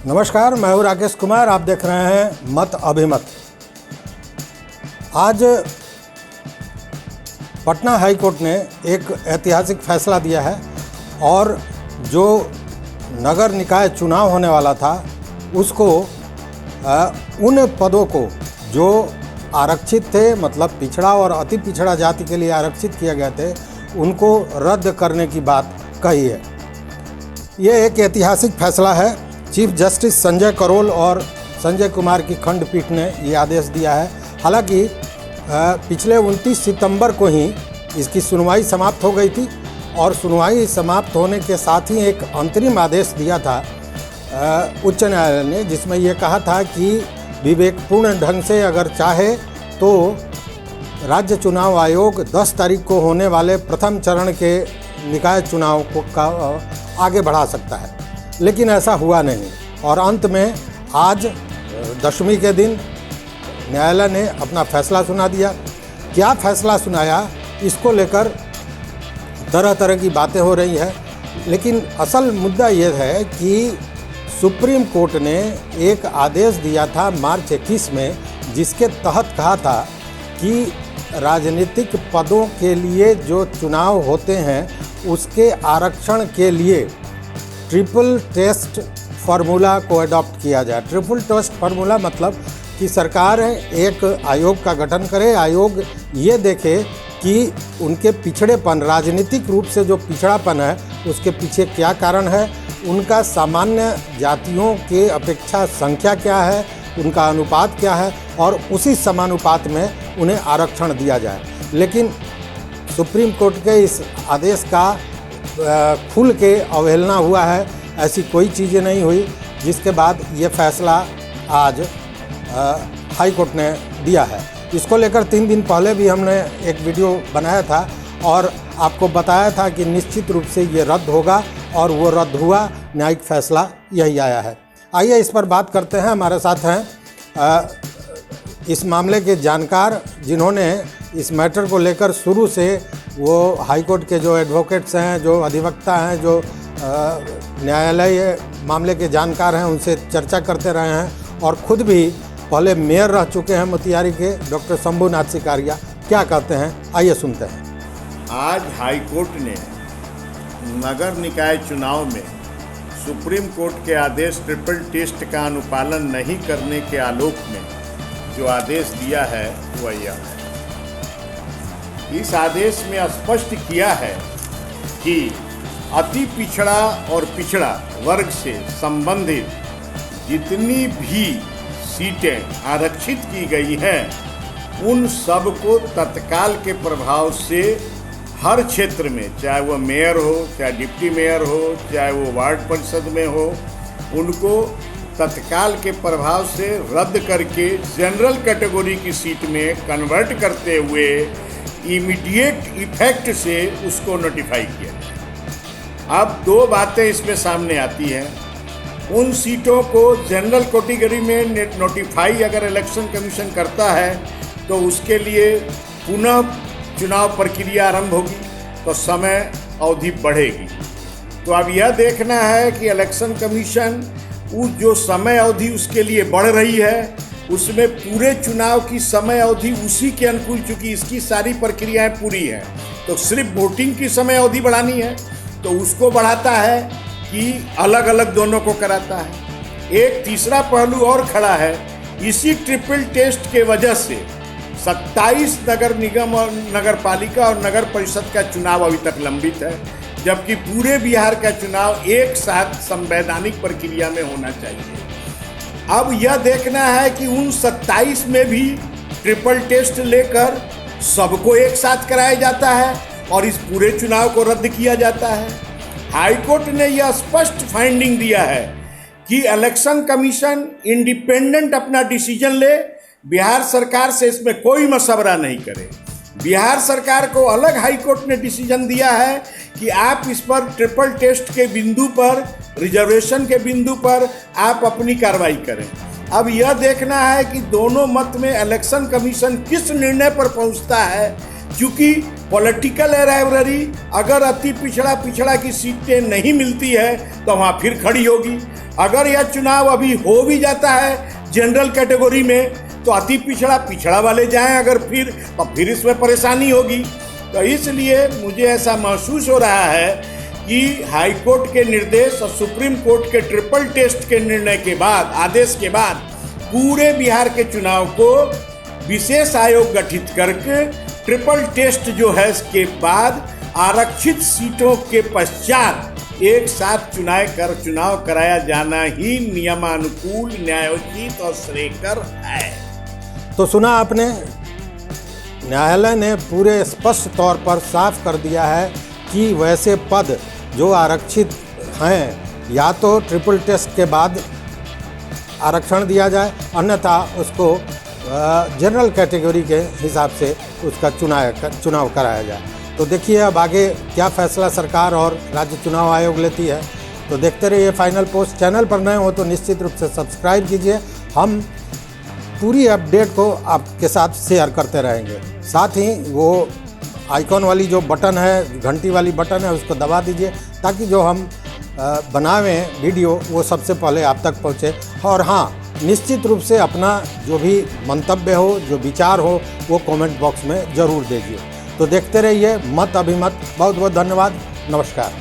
नमस्कार, मैं हूं राकेश कुमार। आप देख रहे हैं मत अभिमत। आज पटना हाई कोर्ट ने एक ऐतिहासिक फैसला दिया है और जो नगर निकाय चुनाव होने वाला था उसको उन पदों को जो आरक्षित थे, मतलब पिछड़ा और अति पिछड़ा जाति के लिए आरक्षित किए गए थे, उनको रद्द करने की बात कही है। ये एक ऐतिहासिक फैसला है। चीफ जस्टिस संजय करोल और संजय कुमार की खंडपीठ ने ये आदेश दिया है। हालांकि पिछले 29 सितंबर को ही इसकी सुनवाई समाप्त हो गई थी और सुनवाई समाप्त होने के साथ ही एक अंतरिम आदेश दिया था उच्च न्यायालय ने, जिसमें ये कहा था कि विवेकपूर्ण ढंग से अगर चाहे तो राज्य चुनाव आयोग 10 तारीख को होने वाले प्रथम चरण के निकाय चुनाव को आगे बढ़ा सकता है, लेकिन ऐसा हुआ नहीं। और अंत में आज दशमी के दिन न्यायालय ने अपना फैसला सुना दिया। क्या फैसला सुनाया, इसको लेकर तरह तरह की बातें हो रही हैं, लेकिन असल मुद्दा ये है कि सुप्रीम कोर्ट ने एक आदेश दिया था मार्च 21 में, जिसके तहत कहा था कि राजनीतिक पदों के लिए जो चुनाव होते हैं उसके आरक्षण के लिए ट्रिपल टेस्ट फार्मूला को अडॉप्ट किया जाए। ट्रिपल टेस्ट फार्मूला मतलब कि सरकार एक आयोग का गठन करे, आयोग ये देखे कि उनके पिछड़ेपन, राजनीतिक रूप से जो पिछड़ापन है उसके पीछे क्या कारण है, उनका सामान्य जातियों के अपेक्षा संख्या क्या है, उनका अनुपात क्या है, और उसी समानुपात में उन्हें आरक्षण दिया जाए। लेकिन सुप्रीम कोर्ट के इस आदेश का खुल के अवहेलना हुआ है, ऐसी कोई चीज़ें नहीं हुई, जिसके बाद ये फैसला आज हाई कोर्ट ने दिया है। इसको लेकर 3 दिन पहले भी हमने एक वीडियो बनाया था और आपको बताया था कि निश्चित रूप से ये रद्द होगा, और वो रद्द हुआ। न्यायिक फैसला यही आया है। आइए इस पर बात करते हैं। हमारे साथ हैं इस मामले के जानकार, जिन्होंने इस मैटर को लेकर शुरू से वो हाई कोर्ट के जो एडवोकेट्स हैं, जो अधिवक्ता हैं, जो न्यायालय मामले के जानकार हैं, उनसे चर्चा करते रहे हैं और ख़ुद भी पहले मेयर रह चुके हैं मोतिहारी के, डॉक्टर शंभुनाथ सिकारिया। क्या कहते हैं, आइए सुनते हैं। आज हाई कोर्ट ने नगर निकाय चुनाव में सुप्रीम कोर्ट के आदेश ट्रिपल टेस्ट का अनुपालन नहीं करने के आलोक में जो आदेश दिया है वह यह है। इस आदेश में स्पष्ट किया है कि अति पिछड़ा और पिछड़ा वर्ग से संबंधित जितनी भी सीटें आरक्षित की गई हैं, उन सब को तत्काल के प्रभाव से हर क्षेत्र में, चाहे वो मेयर हो, चाहे डिप्टी मेयर हो, चाहे वो वार्ड परिषद में हो, उनको तत्काल के प्रभाव से रद्द करके जनरल कैटेगरी की सीट में कन्वर्ट करते हुए इमीडिएट इफेक्ट से उसको नोटिफाई किया जाए। अब 2 बातें इसमें सामने आती हैं। उन सीटों को जनरल कैटेगरी में नोटिफाई अगर इलेक्शन कमीशन करता है तो उसके लिए पुनः चुनाव प्रक्रिया आरंभ होगी, तो समय अवधि बढ़ेगी। तो अब यह देखना है कि इलेक्शन कमीशन उस जो समय अवधि उसके लिए बढ़ रही है, उसमें पूरे चुनाव की समय अवधि उसी के अनुकूल, चूँकि इसकी सारी प्रक्रियाएं पूरी हैं, तो सिर्फ वोटिंग की समय अवधि बढ़ानी है तो उसको बढ़ाता है कि अलग अलग दोनों को कराता है। एक तीसरा पहलू और खड़ा है। इसी ट्रिपल टेस्ट के वजह से 27 नगर निगम और नगर पालिका और नगर परिषद का चुनाव अभी तक लंबित है, जबकि पूरे बिहार का चुनाव एक साथ संवैधानिक प्रक्रिया में होना चाहिए। अब यह देखना है कि उन 27 में भी ट्रिपल टेस्ट लेकर सबको एक साथ कराया जाता है और इस पूरे चुनाव को रद्द किया जाता है। हाई कोर्ट ने यह स्पष्ट फाइंडिंग दिया है कि इलेक्शन कमीशन इंडिपेंडेंट अपना डिसीजन ले, बिहार सरकार से इसमें कोई मशवरा नहीं करे। बिहार सरकार को अलग हाई कोर्ट ने डिसीजन दिया है कि आप इस पर ट्रिपल टेस्ट के बिंदु पर, रिजर्वेशन के बिंदु पर आप अपनी कार्रवाई करें। अब यह देखना है कि दोनों मत में इलेक्शन कमीशन किस निर्णय पर पहुंचता है, क्योंकि पॉलिटिकल राइवलरी अगर अति पिछड़ा की सीटें नहीं मिलती है तो वहाँ फिर खड़ी होगी। अगर यह चुनाव अभी हो भी जाता है जनरल कैटेगरी में, तो अति पिछड़ा वाले जाएं अगर फिर इसमें परेशानी होगी। तो इसलिए मुझे ऐसा महसूस हो रहा है कि हाई कोर्ट के निर्देश और सुप्रीम कोर्ट के ट्रिपल टेस्ट के निर्णय के बाद, आदेश के बाद, पूरे बिहार के चुनाव को विशेष आयोग गठित करके ट्रिपल टेस्ट जो है इसके बाद आरक्षित सीटों के पश्चात एक साथ चुनाव कराया जाना ही नियमानुकूल, न्यायोचित और श्रेयकर है। तो सुना आपने, न्यायालय ने पूरे स्पष्ट तौर पर साफ कर दिया है कि वैसे पद जो आरक्षित हैं या तो ट्रिपल टेस्ट के बाद आरक्षण दिया जाए, अन्यथा उसको जनरल कैटेगरी के हिसाब से उसका चुनाव कराया जाए। तो देखिए अब आगे क्या फैसला सरकार और राज्य चुनाव आयोग लेती है। तो देखते रहिए फाइनल पोस्ट। चैनल पर नए हो तो निश्चित रूप से सब्सक्राइब कीजिए। हम पूरी अपडेट को आपके साथ शेयर करते रहेंगे। साथ ही वो आइकॉन वाली जो बटन है, घंटी वाली बटन है, उसको दबा दीजिए ताकि जो हम बनावें वीडियो वो सबसे पहले आप तक पहुँचे। और हाँ, निश्चित रूप से अपना जो भी मंतव्य हो, जो विचार हो, वो कमेंट बॉक्स में ज़रूर दीजिए। तो देखते रहिए मत अभिमत। बहुत बहुत धन्यवाद। नमस्कार।